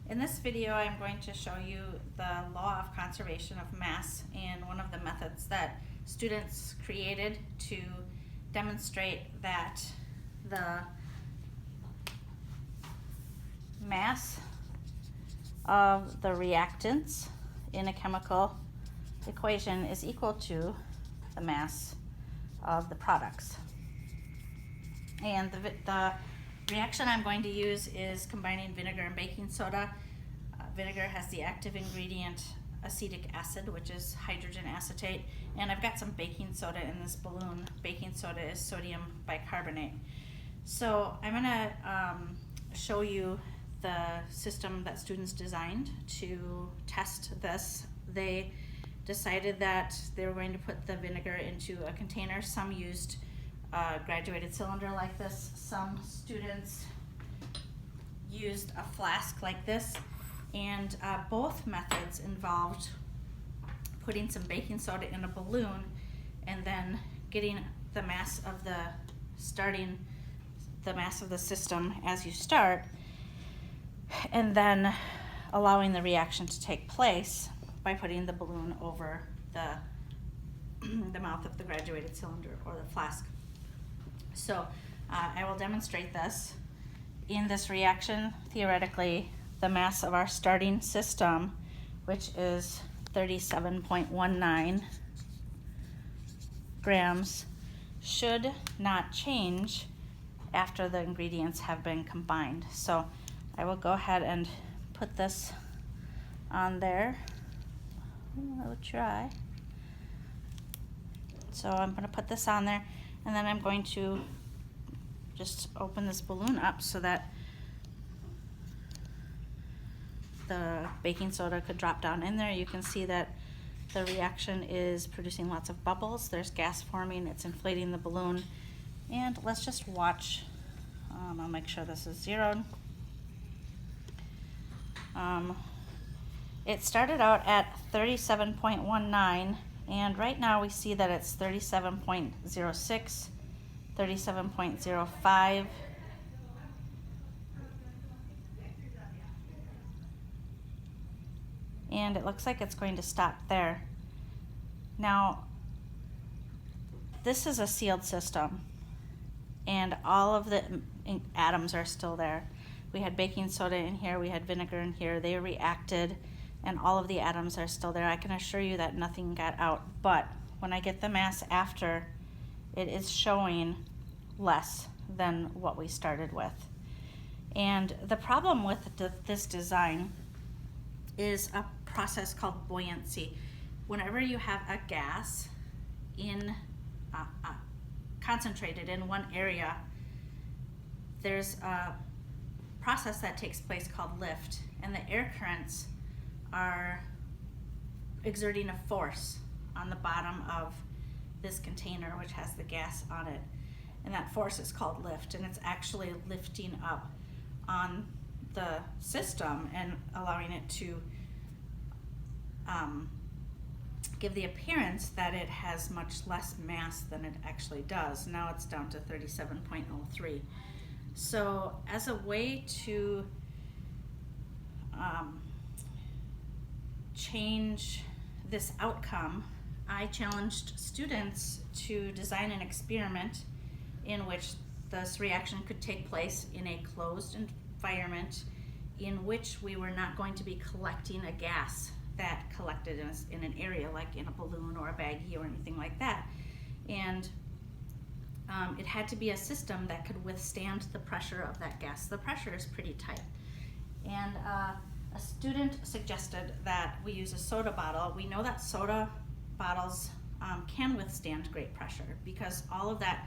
In this video, I'm going to show you the law of conservation of mass and one of the methods that students created to demonstrate that the mass of the reactants in a chemical equation is equal to the mass of the products. And the reaction I'm going to use is combining vinegar and baking soda. Vinegar has the active ingredient acetic acid, which is hydrogen acetate, and I've got some baking soda in this balloon. Baking soda is sodium bicarbonate. So I'm going to show you the system that students designed to test this. They decided that they were going to put the vinegar into a container. Some used a graduated cylinder like this. Some students used a flask like this, and both methods involved putting some baking soda in a balloon and then getting the mass of the system as you start, and then allowing the reaction to take place by putting the balloon over the mouth of the graduated cylinder or the flask. So I will demonstrate this. In this reaction, theoretically, the mass of our starting system, which is 37.19 grams, should not change after the ingredients have been combined. So I will go ahead and put this on there. I will try. So I'm going to put this on there, and then I'm going to just open this balloon up so that the baking soda could drop down in there. You can see that the reaction is producing lots of bubbles. There's gas forming, it's inflating the balloon. And let's just watch. I'll make sure this is zeroed. It started out at 37.19, and right now we see that it's 37.06, 37.05, and it looks like it's going to stop there. Now, this is a sealed system, and all of the atoms are still there. We had baking soda in here, we had vinegar in here, they reacted, and all of the atoms are still there. I can assure you that nothing got out, but when I get the mass after, it is showing less than what we started with. And the problem with this design is a process called buoyancy. Whenever you have a gas concentrated in one area, there's a process that takes place called lift, and the air currents are exerting a force on the bottom of this container, which has the gas on it, and that force is called lift, and it's actually lifting up on the system and allowing it to give the appearance that it has much less mass than it actually does. Now it's down to 37.03. So as a way to change this outcome, I challenged students to design an experiment in which this reaction could take place in a closed environment in which we were not going to be collecting a gas that collected in an area like in a balloon or a baggie or anything like that. And it had to be a system that could withstand the pressure of that gas. The pressure is pretty tight. And a student suggested that we use a soda bottle. We know that soda bottles can withstand great pressure because all of that,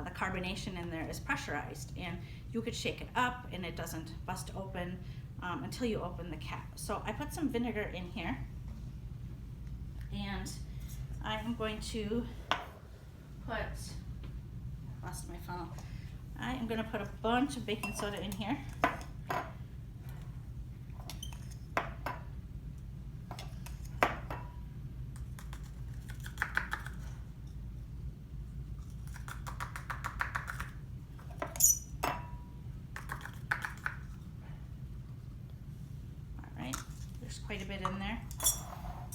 the carbonation in there is pressurized, and you could shake it up and it doesn't bust open until you open the cap. So I put some vinegar in here, and I'm going to put, lost my funnel. I am going to put a bunch of baking soda in here. There's quite a bit in there.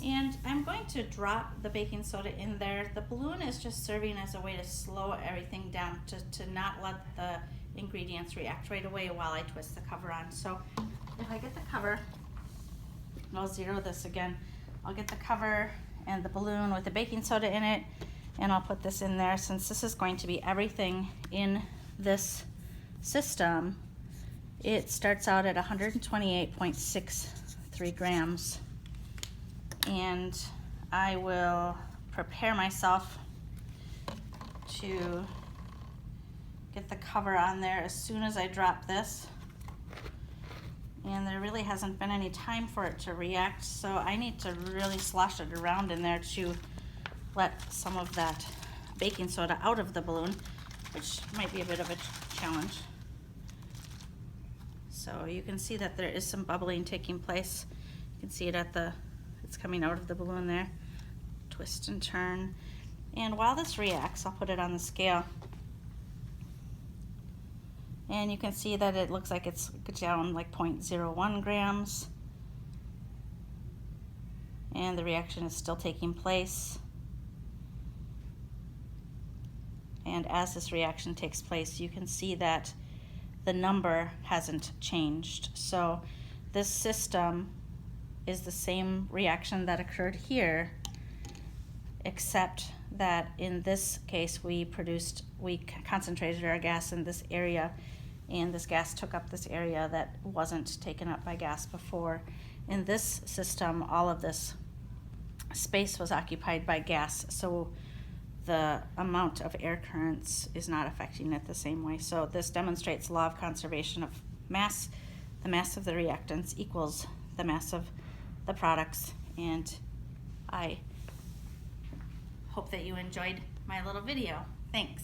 And I'm going to drop the baking soda in there. The balloon is just serving as a way to slow everything down, to not let the ingredients react right away while I twist the cover on. So if I get the cover, I'll zero this again. I'll get the cover and the balloon with the baking soda in it, and I'll put this in there. Since this is going to be everything in this system, it starts out at 128.63 grams. And I will prepare myself to get the cover on there as soon as I drop this. And there really hasn't been any time for it to react, so I need to really slosh it around in there to let some of that baking soda out of the balloon, which might be a bit of a challenge. So you can see that there is some bubbling taking place. You can see it it's coming out of the balloon there. Twist and turn. And while this reacts, I'll put it on the scale. And you can see that it looks like it's down like 0.01 grams. And the reaction is still taking place. And as this reaction takes place, you can see that the number hasn't changed. So this system is the same reaction that occurred here, except that in this case we concentrated our gas in this area, and this gas took up this area that wasn't taken up by gas before. In this system, all of this space was occupied by gas, so the amount of air currents is not affecting it the same way. So this demonstrates law of conservation of mass. The mass of the reactants equals the mass of the products, and I hope that you enjoyed my little video. Thanks.